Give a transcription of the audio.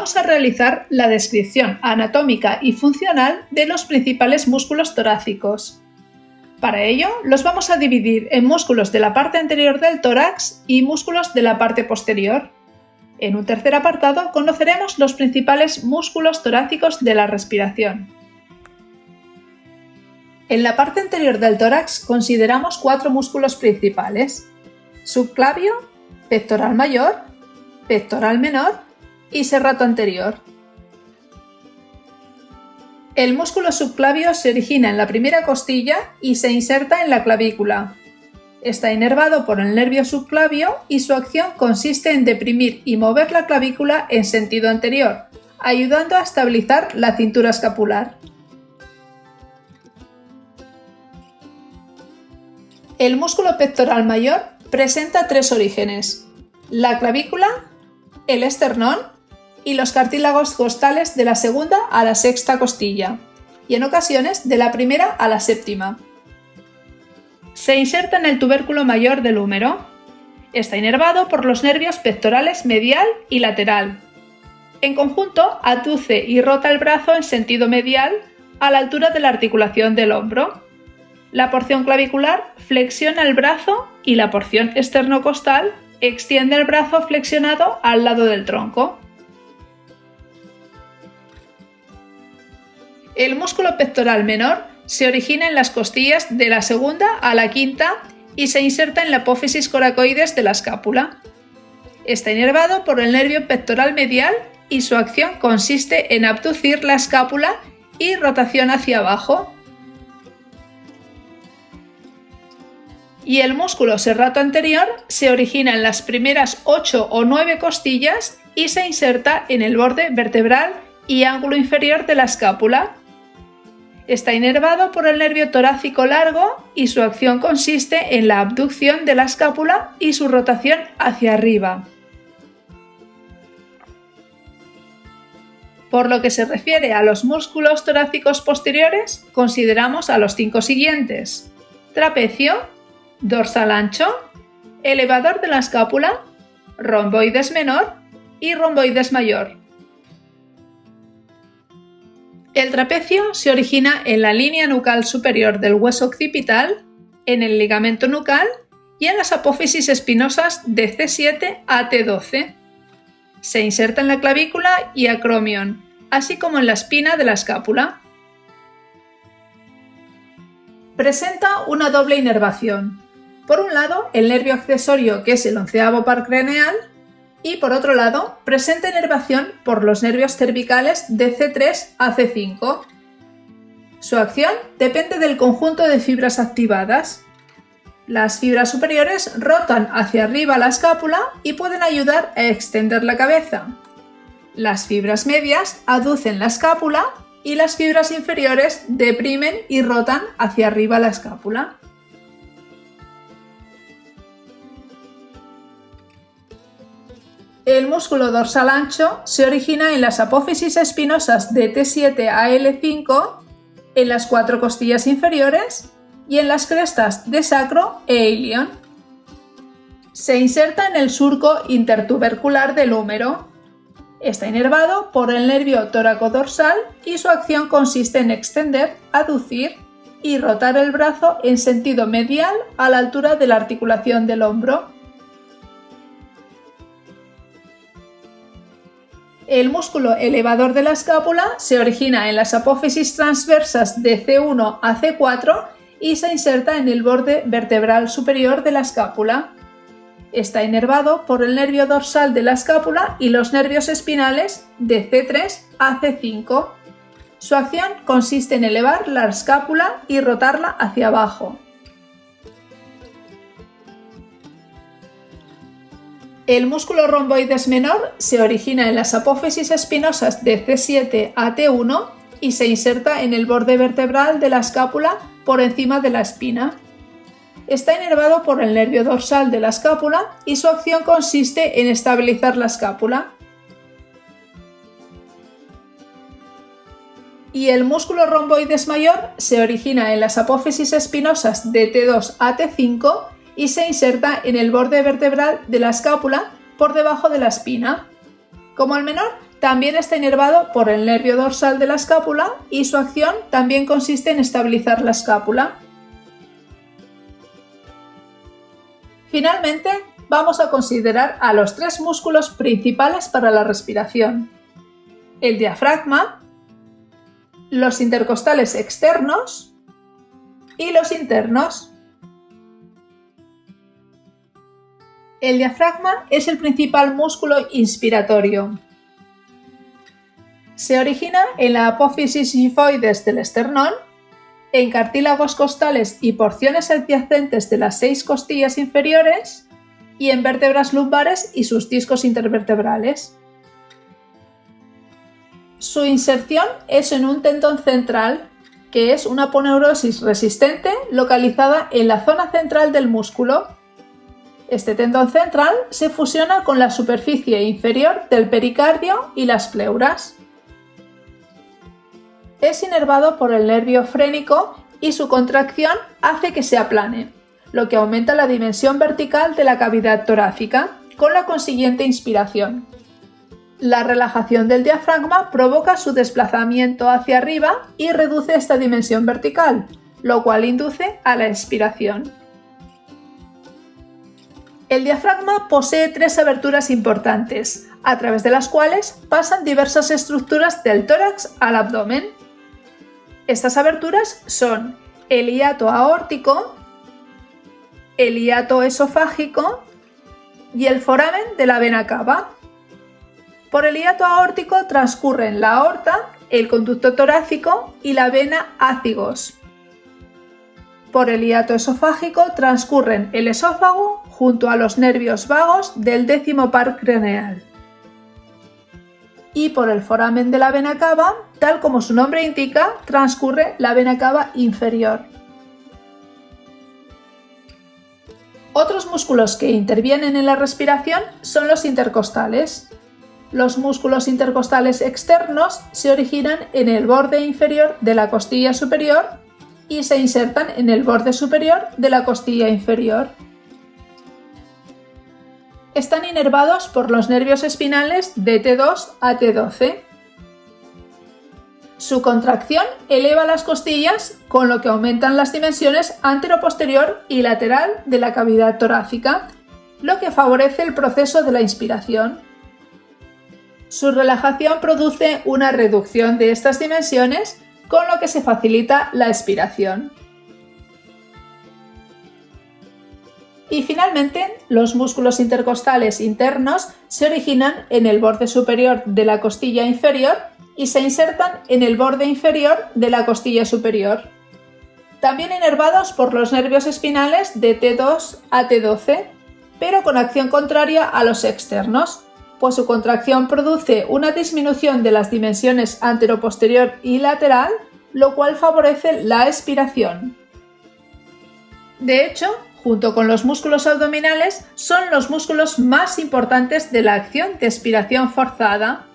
vamos a realizar la descripción anatómica y funcional de los principales músculos torácicos. Para ello, los vamos a dividir en músculos de la parte anterior del tórax y músculos de la parte posterior. En un tercer apartado conoceremos los principales músculos torácicos de la respiración. En la parte anterior del tórax consideramos 4 músculos principales: subclavio, pectoral mayor, pectoral menor y serrato anterior. El músculo subclavio se origina en la primera costilla y se inserta en la clavícula. Está inervado por el nervio subclavio y su acción consiste en deprimir y mover la clavícula en sentido anterior, ayudando a estabilizar la cintura escapular. El músculo pectoral mayor presenta 3 orígenes: la clavícula, el esternón y los cartílagos costales de la segunda a la sexta costilla, y en ocasiones de la primera a la séptima. Se inserta en el tubérculo mayor del húmero. Está inervado por los nervios pectorales medial y lateral. En conjunto, aduce y rota el brazo en sentido medial a la altura de la articulación del hombro. La porción clavicular flexiona el brazo y la porción esternocostal extiende el brazo flexionado al lado del tronco. El músculo pectoral menor se origina en las costillas de la segunda a la quinta y se inserta en la apófisis coracoides de la escápula. Está inervado por el nervio pectoral medial y su acción consiste en abducir la escápula y rotación hacia abajo. Y el músculo serrato anterior se origina en las primeras 8 o 9 costillas y se inserta en el borde vertebral y ángulo inferior de la escápula. Está inervado por el nervio torácico largo y su acción consiste en la abducción de la escápula y su rotación hacia arriba. Por lo que se refiere a los músculos torácicos posteriores, consideramos a los 5 siguientes: trapecio, dorsal ancho, elevador de la escápula, romboides menor y romboides mayor. El trapecio se origina en la línea nucal superior del hueso occipital, en el ligamento nucal y en las apófisis espinosas de C7 a T12. Se inserta en la clavícula y acromion, así como en la espina de la escápula. Presenta una doble inervación. Por un lado, el nervio accesorio, que es el 11º par craneal, y por otro lado, presenta inervación por los nervios cervicales de C3 a C5. Su acción depende del conjunto de fibras activadas. Las fibras superiores rotan hacia arriba la escápula y pueden ayudar a extender la cabeza. Las fibras medias aducen la escápula y las fibras inferiores deprimen y rotan hacia arriba la escápula. El músculo dorsal ancho se origina en las apófisis espinosas de T7 a L5, en las 4 costillas inferiores y en las crestas de sacro e ilion. Se inserta en el surco intertubercular del húmero. Está inervado por el nervio tóraco-dorsal y su acción consiste en extender, aducir y rotar el brazo en sentido medial a la altura de la articulación del hombro. El músculo elevador de la escápula se origina en las apófisis transversas de C1 a C4 y se inserta en el borde vertebral superior de la escápula. Está inervado por el nervio dorsal de la escápula y los nervios espinales de C3 a C5. Su acción consiste en elevar la escápula y rotarla hacia abajo. El músculo romboides menor se origina en las apófisis espinosas de C7 a T1 y se inserta en el borde vertebral de la escápula por encima de la espina. Está inervado por el nervio dorsal de la escápula y su acción consiste en estabilizar la escápula. Y el músculo romboides mayor se origina en las apófisis espinosas de T2 a T5 y se inserta en el borde vertebral de la escápula por debajo de la espina. Como el menor, También está inervado por el nervio dorsal de la escápula y su acción también consiste en estabilizar la escápula. Finalmente, vamos a considerar a los tres músculos principales para la respiración: el diafragma, los intercostales externos y los internos. El diafragma es el principal músculo inspiratorio. Se origina en la apófisis sifoides del esternón, en cartílagos costales y porciones adyacentes de las 6 costillas inferiores y en vértebras lumbares y sus discos intervertebrales. Su inserción es en un tendón central, que es una aponeurosis resistente localizada en la zona central del músculo. Este tendón central se fusiona con la superficie inferior del pericardio y las pleuras. Es inervado por el nervio frénico y su contracción hace que se aplane, lo que aumenta la dimensión vertical de la cavidad torácica, con la consiguiente inspiración. La relajación del diafragma provoca su desplazamiento hacia arriba y reduce esta dimensión vertical, lo cual induce a la expiración. El diafragma posee 3 aberturas importantes, a través de las cuales pasan diversas estructuras del tórax al abdomen. Estas aberturas son el hiato aórtico, el hiato esofágico y el foramen de la vena cava. Por el hiato aórtico transcurren la aorta, el conducto torácico y la vena ácigos. Por el hiato esofágico transcurren el esófago junto a los nervios vagos del 10º par craneal. Y por el foramen de la vena cava, tal como su nombre indica, transcurre la vena cava inferior. Otros músculos que intervienen en la respiración son los intercostales. Los músculos intercostales externos se originan en el borde inferior de la costilla superior y se insertan en el borde superior de la costilla inferior. Están inervados por los nervios espinales de T2 a T12. Su contracción eleva las costillas, con lo que aumentan las dimensiones anteroposterior y lateral de la cavidad torácica, lo que favorece el proceso de la inspiración. Su relajación produce una reducción de estas dimensiones, con lo que se facilita la expiración. Y finalmente, los músculos intercostales internos se originan en el borde superior de la costilla inferior y se insertan en el borde inferior de la costilla superior. También inervados por los nervios espinales de T2 a T12, pero con acción contraria a los externos, pues su contracción produce una disminución de las dimensiones anteroposterior y lateral, lo cual favorece la expiración. De hecho, junto con los músculos abdominales, son los músculos más importantes de la acción de expiración forzada.